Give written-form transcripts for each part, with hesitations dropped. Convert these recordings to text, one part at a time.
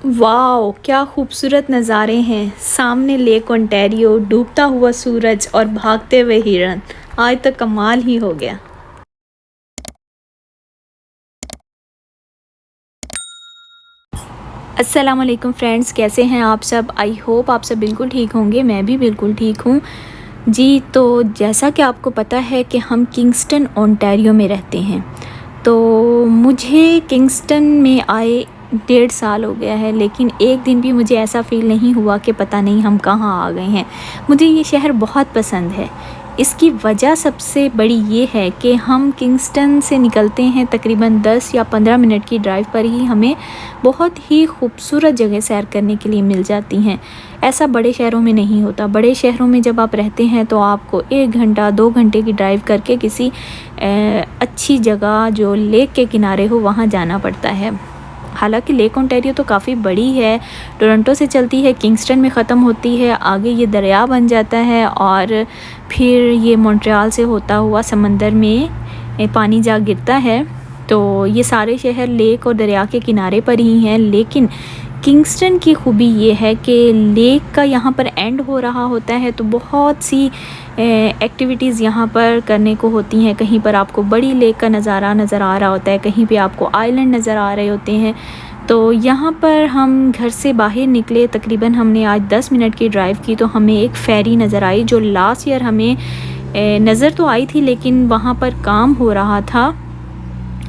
Wow, क्या खूबसूरत नज़ारे हैं। सामने लेक ओंटारियो, डूबता हुआ सूरज और भागते हुए हिरन। आज तो कमाल ही हो गया। अस्सलाम वालेकुम फ्रेंड्स, कैसे हैं आप सब। आई होप आप सब बिल्कुल ठीक होंगे। मैं भी बिल्कुल ठीक हूँ जी। तो जैसा कि आपको पता है कि हम किंगस्टन ओंटारियो में रहते हैं। तो मुझे किंगस्टन में आए 1.5 साल हो गया है, लेकिन एक दिन भी मुझे ऐसा फ़ील नहीं हुआ कि पता नहीं हम कहाँ आ गए हैं। मुझे ये शहर बहुत पसंद है। इसकी वजह सबसे बड़ी ये है कि हम किंगस्टन से निकलते हैं तकरीबन 10 या 15 मिनट की ड्राइव पर ही हमें बहुत ही खूबसूरत जगह सैर करने के लिए मिल जाती हैं। ऐसा बड़े शहरों में नहीं होता। बड़े शहरों में जब आप रहते हैं तो आपको 1 घंटा 2 घंटे की ड्राइव करके किसी अच्छी जगह जो लेक के किनारे हो वहाँ जाना पड़ता है। हालांकि लेक ओंटारियो तो काफ़ी बड़ी है, टोरंटो से चलती है, किंगस्टन में ख़त्म होती है, आगे ये दरिया बन जाता है और फिर ये मॉन्ट्रियल से होता हुआ समंदर में पानी जा गिरता है। तो ये सारे शहर लेक और दरिया के किनारे पर ही हैं। लेकिन किंगस्टन की खूबी ये है कि लेक का यहाँ पर एंड हो रहा होता है, तो बहुत सी एक्टिविटीज़ यहाँ पर करने को होती हैं। कहीं पर आपको बड़ी लेक का नज़ारा नज़र आ रहा होता है, कहीं पे आपको आइलैंड नज़र आ रहे होते हैं। तो यहाँ पर हम घर से बाहर निकले, तकरीबन हमने आज 10 मिनट की ड्राइव की, तो हमें एक फ़ेरी नज़र आई जो लास्ट ईयर हमें नज़र तो आई थी, लेकिन वहाँ पर काम हो रहा था।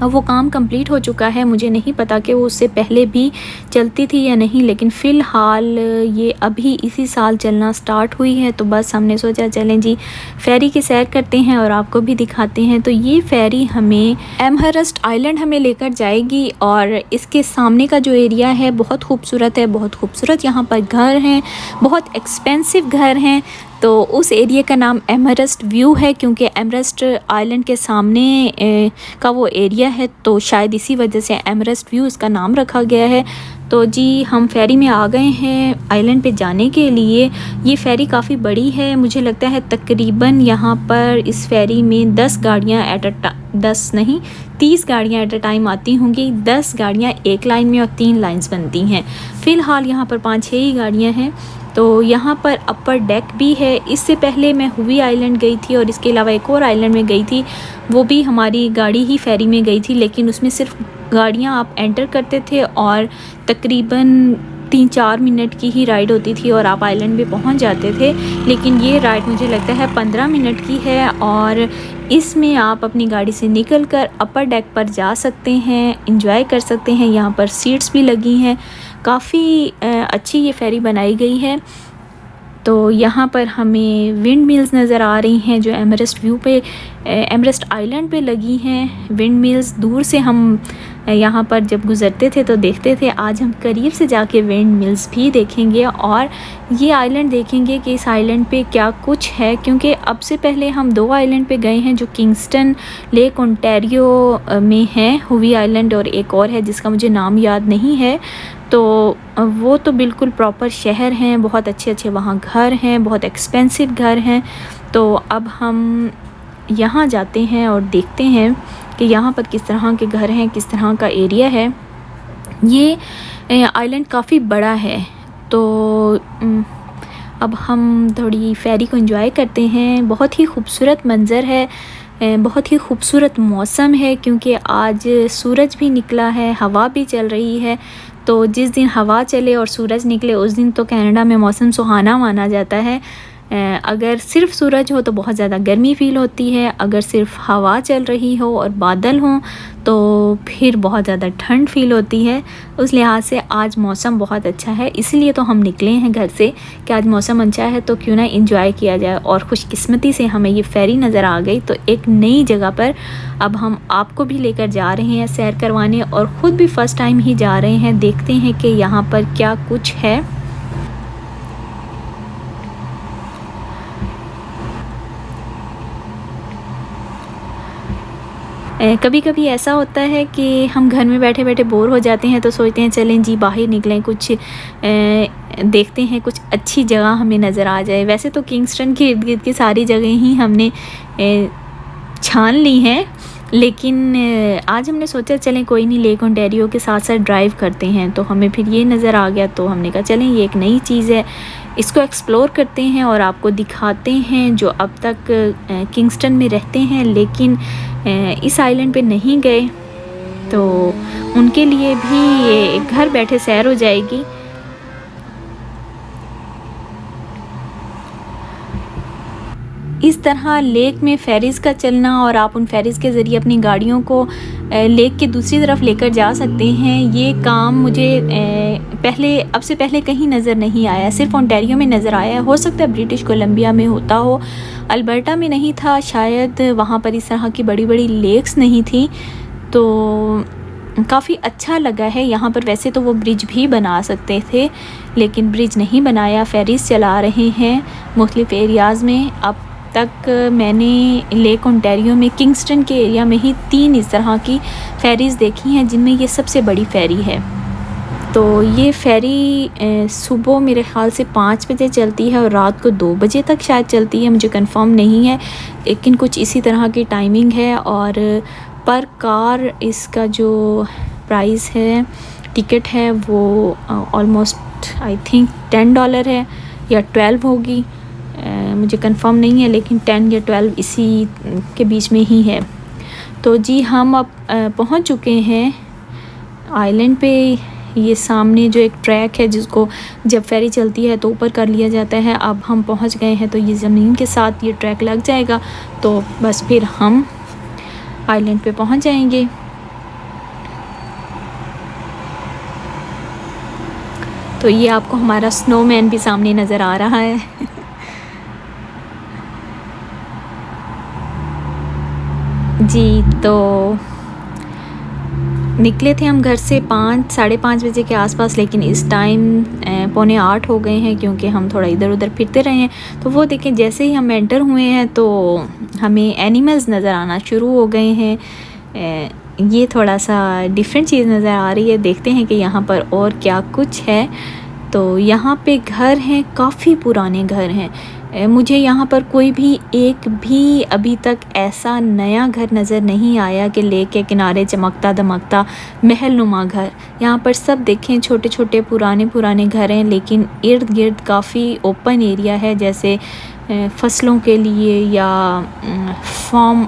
अब वो काम कंप्लीट हो चुका है। मुझे नहीं पता कि वो उससे पहले भी चलती थी या नहीं, लेकिन फ़िलहाल ये अभी इसी साल चलना स्टार्ट हुई है। तो बस हमने सोचा चलें जी फ़ेरी की सैर करते हैं और आपको भी दिखाते हैं। तो ये फ़ेरी हमें एमहरस्ट आइलैंड हमें लेकर जाएगी और इसके सामने का जो एरिया है बहुत खूबसूरत है। बहुत खूबसूरत यहाँ पर घर हैं, बहुत एक्सपेंसिव घर हैं। तो उस एरिया का नाम एमहरस्ट व्यू है, क्योंकि एमहरस्ट आइलैंड के सामने का वो एरिया है, तो शायद इसी वजह से एमहरस्ट व्यू इसका नाम रखा गया है। तो जी हम फ़ेरी में आ गए हैं आइलैंड पे जाने के लिए। ये फ़ेरी काफ़ी बड़ी है, मुझे लगता है तकरीबन यहाँ पर इस फ़ेरी में 10 गाड़ियाँ 10 नहीं 30 गाड़ियाँ एट अ टाइम आती होंगी। 10 गाड़ियाँ एक लाइन में और 3 लाइन्स बनती हैं। फ़िलहाल यहाँ पर 5-6 ही गाड़ियाँ हैं। तो यहाँ पर अपर डेक भी है। इससे पहले मैं हुई आइलैंड गई थी और इसके अलावा एक और आइलैंड में गई थी, वो भी हमारी गाड़ी ही फ़ेरी में गई थी, लेकिन उसमें सिर्फ गाड़ियाँ आप एंटर करते थे और तकरीबन 3-4 मिनट की ही राइड होती थी और आप आइलैंड में पहुँच जाते थे। लेकिन ये राइड मुझे लगता है 15 मिनट की है और इसमें आप अपनी गाड़ी से निकलकर अपर डेक पर जा सकते हैं, एंजॉय कर सकते हैं। यहाँ पर सीट्स भी लगी हैं, काफ़ी अच्छी ये फ़ेरी बनाई गई है। तो यहाँ पर हमें विंड मिल्स नज़र आ रही हैं जो एमहरस्ट व्यू पे एमहरस्ट आइलैंड पे लगी हैं। विंड मिल्स दूर से हम यहाँ पर जब गुज़रते थे तो देखते थे। आज हम करीब से जाके विंड मिल्स भी देखेंगे और ये आइलैंड देखेंगे कि इस आइलैंड पे क्या कुछ है, क्योंकि अब से पहले हम 2 आइलैंड पे गए हैं जो किंगस्टन लेक ओंटारियो में हैं, हुई आइलैंड और एक और है जिसका मुझे नाम याद नहीं है। तो वो तो बिल्कुल प्रॉपर शहर हैं, बहुत अच्छे अच्छे वहाँ घर हैं, बहुत एक्सपेंसिव घर हैं। तो अब हम यहाँ जाते हैं और देखते हैं कि यहाँ पर किस तरह के घर हैं, किस तरह का एरिया है। ये आइलैंड काफ़ी बड़ा है। तो अब हम थोड़ी फ़ेरी को एंजॉय करते हैं। बहुत ही खूबसूरत मंज़र है, बहुत ही खूबसूरत मौसम है, क्योंकि आज सूरज भी निकला है, हवा भी चल रही है। तो जिस दिन हवा चले और सूरज निकले उस दिन तो कनाडा में मौसम सुहाना माना जाता है। अगर सिर्फ सूरज हो तो बहुत ज़्यादा गर्मी फ़ील होती है, अगर सिर्फ हवा चल रही हो और बादल हों तो फिर बहुत ज़्यादा ठंड फ़ील होती है। उस लिहाज से आज मौसम बहुत अच्छा है, इसलिए तो हम निकले हैं घर से कि आज मौसम अच्छा है तो क्यों ना एंजॉय किया जाए। और खुशकिस्मती से हमें ये फ़ेरी नज़र आ गई, तो एक नई जगह पर अब हम आपको भी लेकर जा रहे हैं सैर करवाने और ख़ुद भी फ़र्स्ट टाइम ही जा रहे हैं। देखते हैं कि यहाँ पर क्या कुछ है। कभी कभी ऐसा होता है कि हम घर में बैठे बैठे बोर हो जाते हैं, तो सोचते हैं चलें जी बाहर निकलें, कुछ देखते हैं, कुछ अच्छी जगह हमें नज़र आ जाए। वैसे तो किंगस्टन के इर्द गिर्द की सारी जगह ही हमने छान ली हैं, लेकिन आज हमने सोचा चलें कोई नहीं, लेक ओंटारियो के साथ साथ ड्राइव करते हैं। तो हमें फिर ये नज़र आ गया, तो हमने कहा चलें ये एक नई चीज़ है, इसको एक्सप्लोर करते हैं और आपको दिखाते हैं जो अब तक किंगस्टन में रहते हैं लेकिन इस आइलैंड पे नहीं गए, तो उनके लिए भी ये घर बैठे सैर हो जाएगी। इस तरह लेक में फेरीज़ का चलना और आप उन फेरीज़ के ज़रिए अपनी गाड़ियों को लेक के दूसरी तरफ लेकर जा सकते हैं, ये काम मुझे अब से पहले कहीं नज़र नहीं आया, सिर्फ ओंटारियो में नज़र आया है। हो सकता है ब्रिटिश कोलंबिया में होता हो, अल्बर्टा में नहीं था शायद, वहाँ पर इस तरह की बड़ी बड़ी लेक्स नहीं थी। तो काफ़ी अच्छा लगा है यहाँ पर। वैसे तो वो ब्रिज भी बना सकते थे लेकिन ब्रिज नहीं बनाया, फेरीज़ चला रहे हैं मुख्तलिफ़ एरियाज़ में। अब तक मैंने लेक ओंटारियो में किंगस्टन के एरिया में ही 3 इस तरह की फेरीज़ देखी हैं, जिनमें ये सबसे बड़ी फेरी है। तो ये फेरी सुबह मेरे ख़्याल से 5 बजे चलती है और रात को 2 बजे तक शायद चलती है, मुझे कंफर्म नहीं है, लेकिन कुछ इसी तरह की टाइमिंग है। और पर कार इसका जो प्राइस है, टिकट है, वो ऑलमोस्ट आई थिंक $10 है या 12 होगी, मुझे कंफर्म नहीं है, लेकिन 10 या 12 इसी के बीच में ही है। तो जी हम अब पहुंच चुके हैं आइलैंड पे। ये सामने जो एक ट्रैक है जिसको जब फेरी चलती है तो ऊपर कर लिया जाता है, अब हम पहुंच गए हैं। तो ये ज़मीन के साथ ये ट्रैक लग जाएगा, तो बस फिर हम आइलैंड पे पहुंच जाएंगे। तो ये आपको हमारा स्नोमैन भी सामने नज़र आ रहा है। जी तो निकले थे हम घर से 5 साढ़े 5 बजे के आसपास, लेकिन इस टाइम 7:45 हो गए हैं क्योंकि हम थोड़ा इधर उधर फिरते रहे हैं। तो वो देखें, जैसे ही हम एंटर हुए हैं तो हमें एनिमल्स नज़र आना शुरू हो गए हैं। ये थोड़ा सा डिफरेंट चीज़ नज़र आ रही है, देखते हैं कि यहाँ पर और क्या कुछ है। तो यहाँ पे घर हैं, काफ़ी पुराने घर हैं। मुझे यहाँ पर कोई भी एक भी अभी तक ऐसा नया घर नज़र नहीं आया कि लेक के किनारे चमकता दमकता महल नुमा घर। यहाँ पर सब देखें छोटे छोटे पुराने घर हैं, लेकिन इर्द गिर्द काफ़ी ओपन एरिया है, जैसे फसलों के लिए या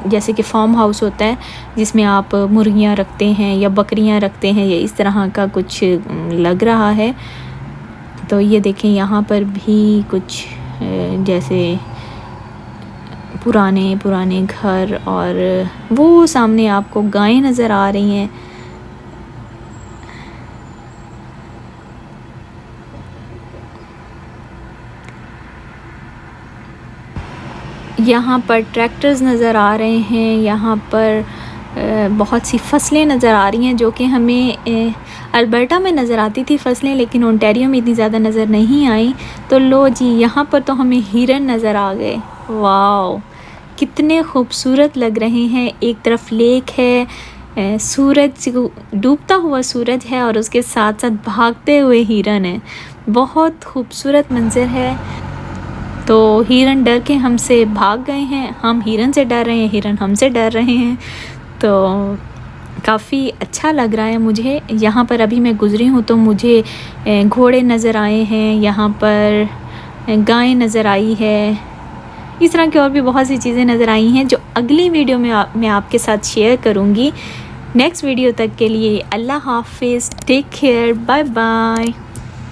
जैसे कि फार्म हाउस होता है जिसमें आप मुर्गियाँ रखते हैं या बकरियाँ रखते हैं, या इस तरह का कुछ लग रहा है। तो ये देखें यहाँ पर भी कुछ जैसे पुराने घर, और वो सामने आपको गायें नज़र आ रही हैं। यहाँ पर ट्रैक्टर्स नज़र आ रहे हैं, यहाँ पर बहुत सी फसलें नज़र आ रही हैं जो कि हमें अल्बर्टा में नज़र आती थी फसलें, लेकिन ओंटारियो में इतनी ज़्यादा नज़र नहीं आई। तो लो जी, यहाँ पर तो हमें हिरन नज़र आ गए। वाओ, कितने खूबसूरत लग रहे हैं। एक तरफ लेक है, सूरज डूबता हुआ सूरज है और उसके साथ साथ भागते हुए हिरन है। बहुत खूबसूरत मंजर है। तो हिरन डर के हमसे भाग गए हैं, हम हिरन से डर रहे हैं, हिरन हमसे डर रहे हैं। तो काफ़ी अच्छा लग रहा है मुझे। यहाँ पर अभी मैं गुज़री हूँ तो मुझे घोड़े नज़र आए हैं, यहाँ पर गायें नज़र आई है, इस तरह की और भी बहुत सी चीज़ें नज़र आई हैं जो अगली वीडियो में मैं आपके साथ शेयर करूँगी। नेक्स्ट वीडियो तक के लिए अल्लाह हाफिज़, टेक केयर, बाय बाय।